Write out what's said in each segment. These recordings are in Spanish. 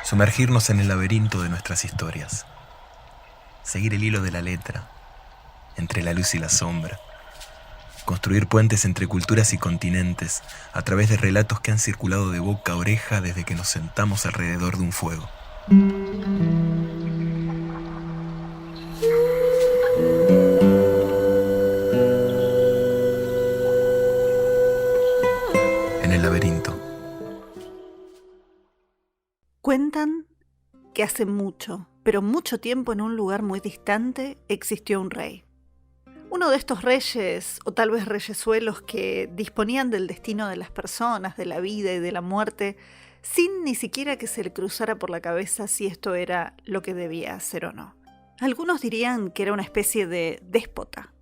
Sumergirnos en el laberinto de nuestras historias. Seguir el hilo de la letra, entre la luz y la sombra. Construir puentes entre culturas y continentes a través de relatos que han circulado de boca a oreja desde que nos sentamos alrededor de un fuego. En el laberinto. Cuentan que hace mucho, pero mucho tiempo en un lugar muy distante, existió un rey. Uno de estos reyes, o tal vez reyesuelos que disponían del destino de las personas, de la vida y de la muerte, sin ni siquiera que se le cruzara por la cabeza si esto era lo que debía hacer o no. Algunos dirían que era una especie de déspota.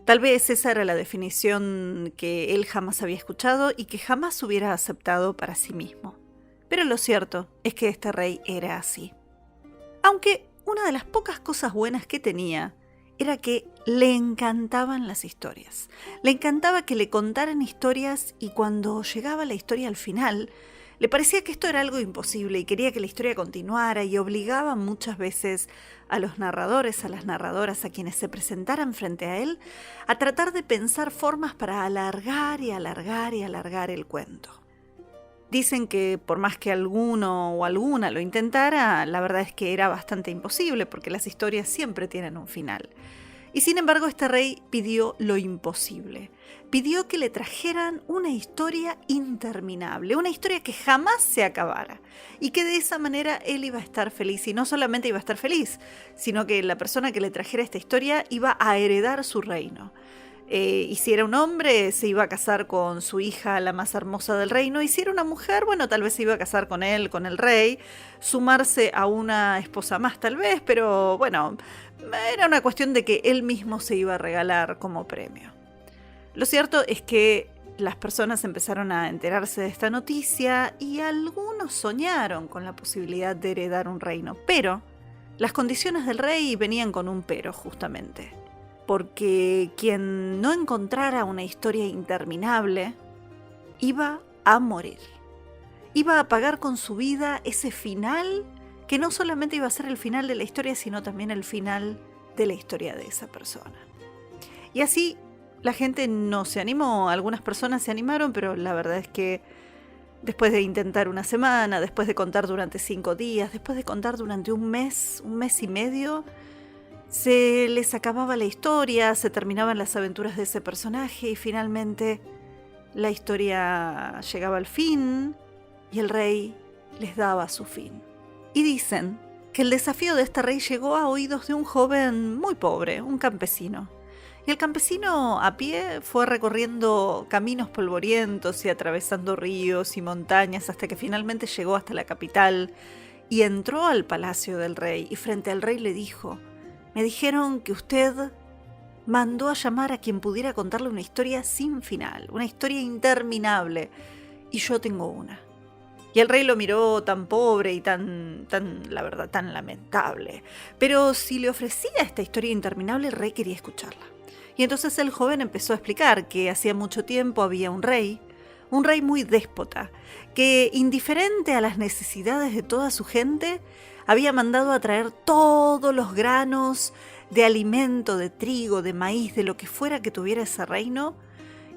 Tal vez esa era la definición que él jamás había escuchado y que jamás hubiera aceptado para sí mismo. Pero lo cierto es que este rey era así. Aunque una de las pocas cosas buenas que tenía era que le encantaban las historias. Le encantaba que le contaran historias y cuando llegaba la historia al final, le parecía que esto era algo imposible y quería que la historia continuara y obligaba muchas veces a los narradores, a las narradoras, a quienes se presentaran frente a él, a tratar de pensar formas para alargar y alargar y alargar el cuento. Dicen que por más que alguno o alguna lo intentara, la verdad es que era bastante imposible porque las historias siempre tienen un final. Y sin embargo, este rey pidió lo imposible. Pidió que le trajeran una historia interminable, una historia que jamás se acabara y que de esa manera él iba a estar feliz. Y no solamente iba a estar feliz, sino que la persona que le trajera esta historia iba a heredar su reino. Y si era un hombre, se iba a casar con su hija, la más hermosa del reino. Y si era una mujer, bueno, tal vez se iba a casar con él, con el rey, sumarse a una esposa más tal vez, pero bueno, era una cuestión de que él mismo se iba a regalar como premio. Lo cierto es que las personas empezaron a enterarse de esta noticia y algunos soñaron con la posibilidad de heredar un reino, pero las condiciones del rey venían con un pero justamente. Porque quien no encontrara una historia interminable iba a morir. Iba a pagar con su vida ese final que no solamente iba a ser el final de la historia, sino también el final de la historia de esa persona. Y así la gente no se animó, algunas personas se animaron, pero la verdad es que después de intentar una semana, después de contar durante 5 días, después de contar durante un mes y medio, se les acababa la historia, se terminaban las aventuras de ese personaje y finalmente la historia llegaba al fin y el rey les daba su fin. Y dicen que el desafío de este rey llegó a oídos de un joven muy pobre, un campesino. Y el campesino a pie fue recorriendo caminos polvorientos y atravesando ríos y montañas hasta que finalmente llegó hasta la capital y entró al palacio del rey y frente al rey le dijo: me dijeron que usted mandó a llamar a quien pudiera contarle una historia sin final, una historia interminable, y yo tengo una. Y el rey lo miró tan pobre y tan, la verdad, tan lamentable. Pero si le ofrecía esta historia interminable, el rey quería escucharla. Y entonces el joven empezó a explicar que hacía mucho tiempo había un rey muy déspota, que indiferente a las necesidades de toda su gente, había mandado a traer todos los granos de alimento, de trigo, de maíz, de lo que fuera que tuviera ese reino,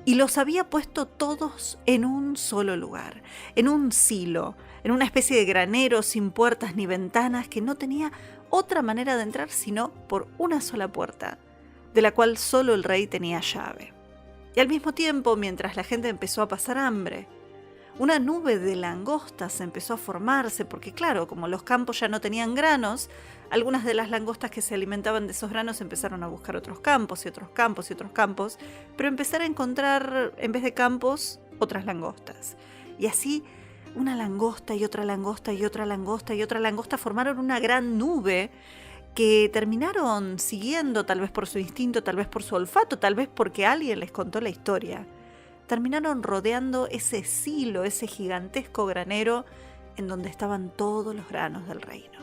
y los había puesto todos en un solo lugar, en un silo, en una especie de granero sin puertas ni ventanas que no tenía otra manera de entrar sino por una sola puerta, de la cual solo el rey tenía llave. Y al mismo tiempo, mientras la gente empezó a pasar hambre, una nube de langostas empezó a formarse porque, claro, como los campos ya no tenían granos, algunas de las langostas que se alimentaban de esos granos empezaron a buscar otros campos y otros campos y otros campos, pero empezaron a encontrar, en vez de campos, otras langostas. Y así, una langosta y otra langosta y otra langosta y otra langosta formaron una gran nube que terminaron siguiendo, tal vez por su instinto, tal vez por su olfato, tal vez porque alguien les contó la historia. Terminaron rodeando ese silo, ese gigantesco granero en donde estaban todos los granos del reino.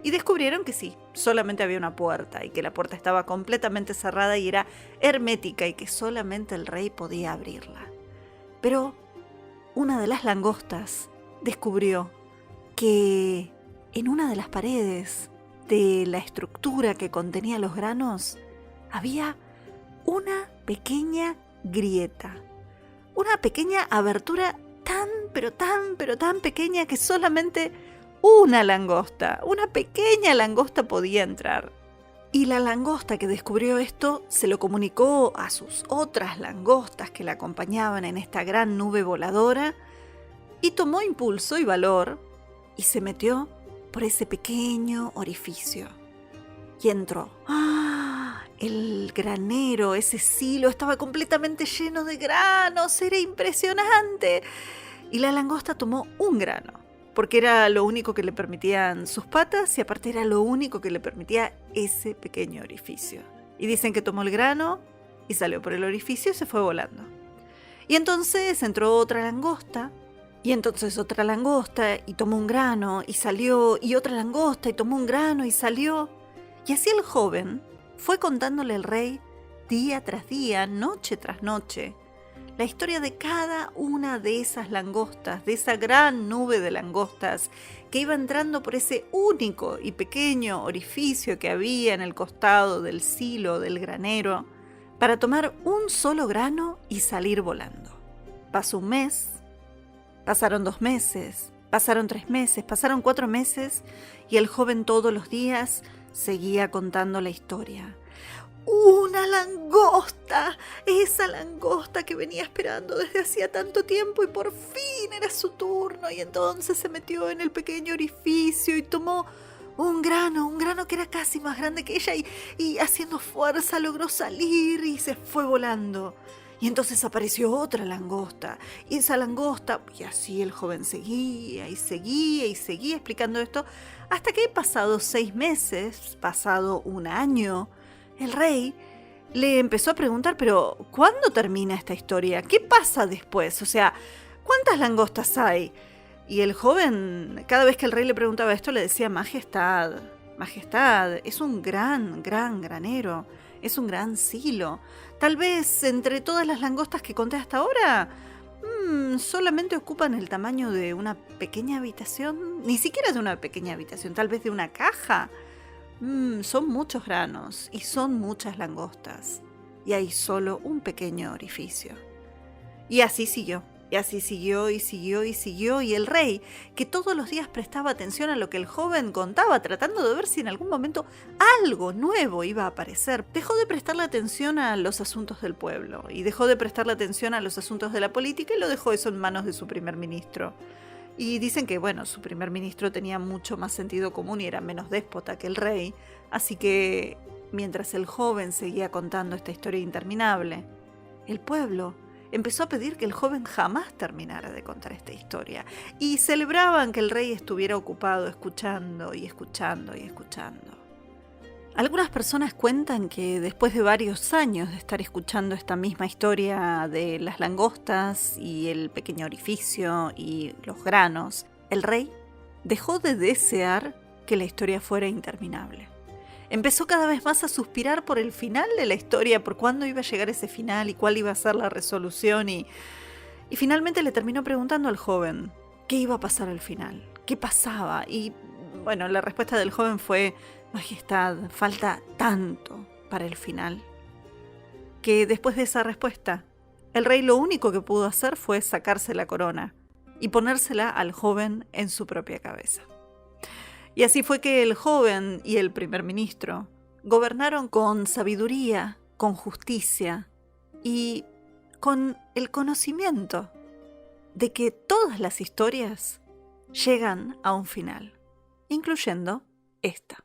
Y descubrieron que sí, solamente había una puerta y que la puerta estaba completamente cerrada y era hermética y que solamente el rey podía abrirla. Pero una de las langostas descubrió que en una de las paredes de la estructura que contenía los granos había una pequeña grieta, una pequeña abertura pero tan pequeña que solamente una pequeña langosta podía entrar. Y la langosta que descubrió esto se lo comunicó a sus otras langostas que la acompañaban en esta gran nube voladora y tomó impulso y valor y se metió por ese pequeño orificio y entró. ¡Ah! El granero, ese silo, estaba completamente lleno de granos, era impresionante. Y la langosta tomó un grano, porque era lo único que le permitían sus patas y aparte era lo único que le permitía ese pequeño orificio. Y dicen que tomó el grano y salió por el orificio y se fue volando. Y entonces entró otra langosta, y entonces otra langosta y tomó un grano y salió, y otra langosta y tomó un grano y salió. Y así el joven fue contándole al rey día tras día, noche tras noche, la historia de cada una de esas langostas, de esa gran nube de langostas que iba entrando por ese único y pequeño orificio que había en el costado del silo del granero para tomar un solo grano y salir volando. Pasó un mes, pasaron 2 meses, pasaron 3 meses, pasaron 4 meses y el joven todos los días seguía contando la historia. ¡Una langosta! Esa langosta que venía esperando desde hacía tanto tiempo y por fin era su turno. Y entonces se metió en el pequeño orificio y tomó un grano que era casi más grande que ella y haciendo fuerza logró salir y se fue volando. Y entonces apareció otra langosta y esa langosta, y así el joven seguía explicando esto hasta que pasado 6 meses, pasado 1 año, el rey le empezó a preguntar, pero ¿cuándo termina esta historia? ¿Qué pasa después? O sea, ¿cuántas langostas hay? Y el joven, cada vez que el rey le preguntaba esto, le decía, Majestad, es un gran granero, es un gran silo. Tal vez entre todas las langostas que conté hasta ahora, solamente ocupan el tamaño de una pequeña habitación, ni siquiera de una pequeña habitación, tal vez de una caja. Son muchos granos y son muchas langostas y hay solo un pequeño orificio. Y así siguió y el rey, que todos los días prestaba atención a lo que el joven contaba tratando de ver si en algún momento algo nuevo iba a aparecer, dejó de prestarle atención a los asuntos del pueblo y dejó de prestarle atención a los asuntos de la política y lo dejó eso en manos de su primer ministro. Y dicen que, su primer ministro tenía mucho más sentido común y era menos déspota que el rey. Así que, mientras el joven seguía contando esta historia interminable, el pueblo empezó a pedir que el joven jamás terminara de contar esta historia. Y celebraban que el rey estuviera ocupado escuchando. Algunas personas cuentan que después de varios años de estar escuchando esta misma historia de las langostas y el pequeño orificio y los granos, el rey dejó de desear que la historia fuera interminable. Empezó cada vez más a suspirar por el final de la historia, por cuándo iba a llegar ese final y cuál iba a ser la resolución y finalmente le terminó preguntando al joven qué iba a pasar al final, qué pasaba y la respuesta del joven fue: Majestad, falta tanto para el final, que después de esa respuesta, el rey lo único que pudo hacer fue sacarse la corona y ponérsela al joven en su propia cabeza. Y así fue que el joven y el primer ministro gobernaron con sabiduría, con justicia y con el conocimiento de que todas las historias llegan a un final, incluyendo esta.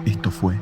Esto fue